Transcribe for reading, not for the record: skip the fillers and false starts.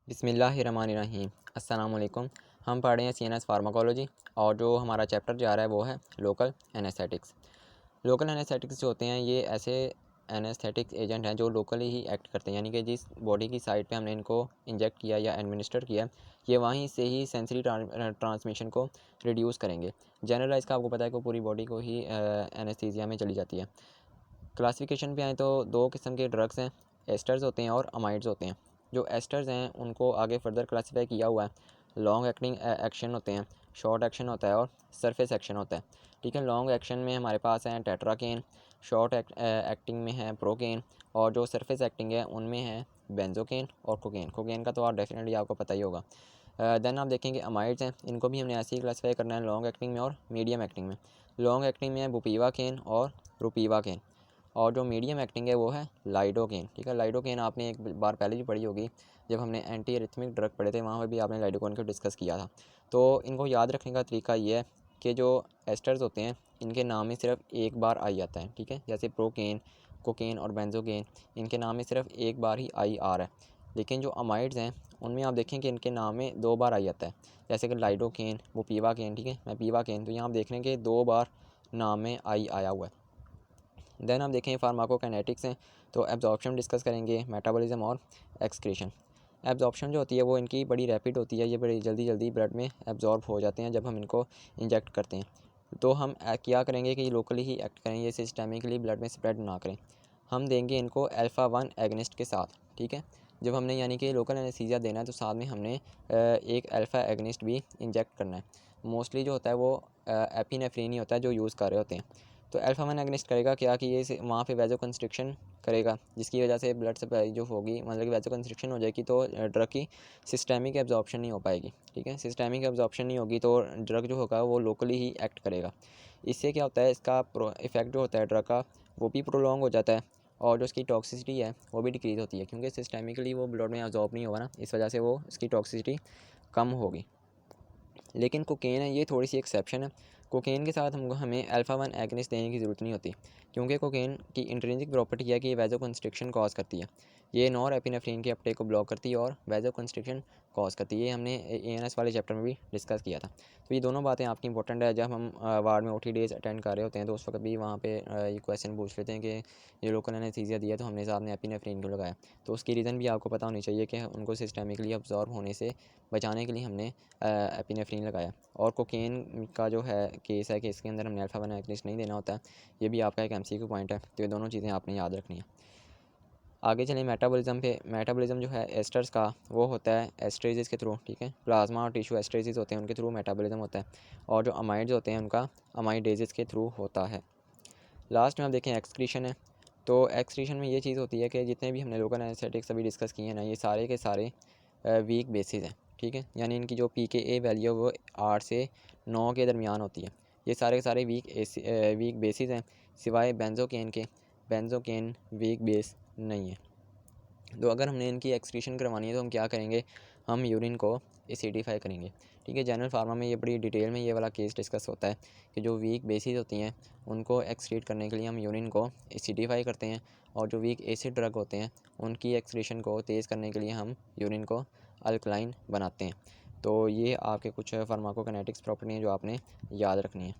बिस्मिल्लाहिर्रहमानिर्रहीम। अस्सलामुअलैकुम। हम पढ़ रहे हैं CNS फार्माकोलॉजी और जो हमारा चैप्टर जा रहा है वो है लोकल एनेस्थेटिक्स। लोकल एनेस्थेटिक्स जो होते हैं ये ऐसे एनेस्थेटिक्स एजेंट हैं जो लोकली ही एक्ट करते हैं, यानी कि जिस बॉडी की साइड पे हमने इनको इंजेक्ट किया या एडमिनिस्टर किया ये वहीं से ही सेंसरी ट्रांसमिशन को रिड्यूस करेंगे। जनरलाइज का आपको पता है कि पूरी बॉडी को ही एनेस्थीसिया में चली जाती है। क्लासिफिकेशन पे आए तो दो किस्म के ड्रग्स हैं, एस्टर्स होते हैं और अमाइड्स होते हैं। जो एस्टर्स हैं उनको आगे फर्दर क्लासीफाई किया हुआ है। लॉन्ग एक्टिंग एक्शन होते हैं, शॉर्ट एक्शन होता है और सरफेस एक्शन होता है। ठीक है, लॉन्ग एक्शन में हमारे पास हैं टेट्राकेन, शॉर्ट एक्टिंग में है प्रोकेन और जो सरफेस एक्टिंग है उनमें है बेंजोकेन और कोकेन। कोकेन का तो आप डेफिनेटली आपको पता ही होगा। देन आप देखेंगे अमाइड्स हैं, इनको भी हमने ऐसे ही क्लासीफाई करना है लॉन्ग एक्टिंग में और मीडियम एक्टिंग में। लॉन्ग एक्टिंग में है बुपीवाकेन और रुपीवाकेन और जो मीडियम एक्टिंग है वो है लाइडोकेन। ठीक है, लाइडोकेन आपने एक बार पहले भी पढ़ी होगी, जब हमने एंटी एरिथमिक ड्रग पढ़े थे वहाँ पर भी आपने लाइडोकेन को डिस्कस किया था। तो इनको याद रखने का तरीका ये है कि जो एस्टर्स होते हैं इनके नाम में सिर्फ एक बार आई आता है। ठीक है, जैसे प्रोकेन, कोकेन और बेंजोकेन, इनके नाम में सिर्फ एक बार ही आई आ रहा है। लेकिन जो अमाइड्स हैं उनमें आप देखें कि इनके नाम में दो बार आई आता है, जैसे कि लाइडोकेन, वो पीवाकेन। ठीक है, मैं पीवाकेन, तो यहाँ आप देख रहे हैं कि दो बार नाम में आई आया हुआ है। देन हम देखें फार्माकोकाइनेटिक्स हैं, तो एब्जॉर्प्शन डिस्कस करेंगे, मेटाबॉलिज्म और एक्सक्रीशन। एब्जॉर्प्शन जो होती है वो इनकी बड़ी रैपिड होती है, ये बड़ी जल्दी जल्दी ब्लड में एब्जॉर्ब हो जाते हैं जब हम इनको इंजेक्ट करते हैं। तो हम क्या करेंगे कि लोकली ही एक्ट करें, ये सिस्टेमिकली ब्लड में स्प्रेड ना करें। हम देंगे इनको अल्फ़ा 1 एगनिस्ट के साथ। ठीक है, जब हमने यानी कि लोकल एनेस्थीसिया देना है तो साथ में हमने एक अल्फ़ा एगनिस्ट भी इंजेक्ट करना है। मोस्टली जो होता है वो एपिनेफ्रीन ही होता है जो यूज़ कर रहे होते हैं। तो अल्फ़ा 1 एगनिस्ट करेगा क्या कि ये वहाँ पे वैजो कंस्ट्रिक्शन करेगा, जिसकी वजह से ब्लड सप्लाई जो होगी, मतलब कि वैजो कंस्ट्रिक्शन हो जाएगी तो ड्रग की सिस्टेमिक एब्जॉर्प्शन नहीं हो पाएगी। ठीक है, सिस्टेमिक एब्जॉर्प्शन नहीं होगी तो ड्रग जो होगा वो लोकली ही एक्ट करेगा। इससे क्या होता है, इसका इफ़ेक्ट जो होता है ड्रग का वो भी प्रोलॉन्ग हो जाता है और जो इसकी टॉक्सिसिटी है वो भी डिक्रीज़ होती है, क्योंकि सिस्टेमिकली वो ब्लड में एब्जॉर्ब नहीं होगा ना, इस वजह से वो इसकी टॉक्सिसिटी कम होगी। लेकिन कोकेन है ये थोड़ी सी एक्सेप्शन है। कोकेन के साथ हमें अल्फ़ा 1 एगनिस्ट देने की ज़रूरत नहीं होती, क्योंकि कोकेन की इंट्रिंसिक प्रॉपर्टी है कि ये वैजो कंस्ट्रिक्शन कॉज करती है। ये नॉर एपिनेफ्रीन के अपटेक को ब्लॉक करती है और वैजो कंस्ट्रिक्शन कॉज करती है। ये हमने ANS वाले चैप्टर में भी डिस्कस किया था। तो ये दोनों बातें आपकी इंपॉर्टेंट है। जब हम वार्ड में OT अटेंड कर रहे होते हैं तो उस वक्त भी वहाँ पे ये क्वेश्चन पूछ लेते हैं कि ये लोकल एनेस्थीसिया दिया तो हमने साथ में एपिनेफ्रीन क्यों लगाया। तो उसकी रीज़न भी आपको पता होनी चाहिए कि उनको सिस्टेमिकली अब्जॉर्ब होने से बचाने के लिए हमने एपिनेफ्रीन लगाया। और कोकेन का जो है केस है कि इसके अंदर हमने अल्फ़ा 1 एगनिस्ट नहीं देना होता है। ये भी आपका एक MCQ पॉइंट है, तो ये दोनों चीज़ें आपने याद रखनी है। आगे चलें मेटाबॉलिज्म पे। मेटाबॉलिज्म जो है एस्टर्स का वो होता है एस्ट्रेजेस के थ्रू। ठीक है, प्लाज्मा और टिश्यू एस्ट्रेजेस होते हैं उनके थ्रू मेटाबॉलिज्म होता है, और जो अमाइड्स होते हैं उनका अमाइडेजेस के थ्रू होता है। लास्ट में आप देखें एक्सक्रीशन है। तो एक्सक्रीशन में ये चीज़ होती है कि जितने भी हमने लोकल एनेस्थेटिक्स अभी डिस्कस किए हैं ना, ये सारे के सारे वीक बेसिस हैं। ठीक है, यानी इनकी जो pKa वैल्यू है वो 8 से 9 के दरमियान होती है। ये सारे के सारे वीक बेसिस हैं सिवाय बेंजोकेन के। बेंजोकेन वीक बेस नहीं है। तो अगर हमने इनकी एक्सक्रीशन करवानी है तो हम क्या करेंगे, हम यूरिन को एसिडिफाई करेंगे। ठीक है, जनरल फार्मा में ये बड़ी डिटेल में ये वाला केस डिस्कस होता है कि जो वीक बेसिस होती हैं उनको एक्सक्रीट करने के लिए हम यूरिन को एसिडिफाई करते हैं, और जो वीक एसिड ड्रग होते हैं उनकी एक्सक्रीशन को तेज़ करने के लिए हम यूरिन को अल्कलाइन बनाते हैं। तो ये आपके कुछ फार्माकोकाइनेटिक्स प्रॉपर्टी हैं जो आपने याद रखनी है।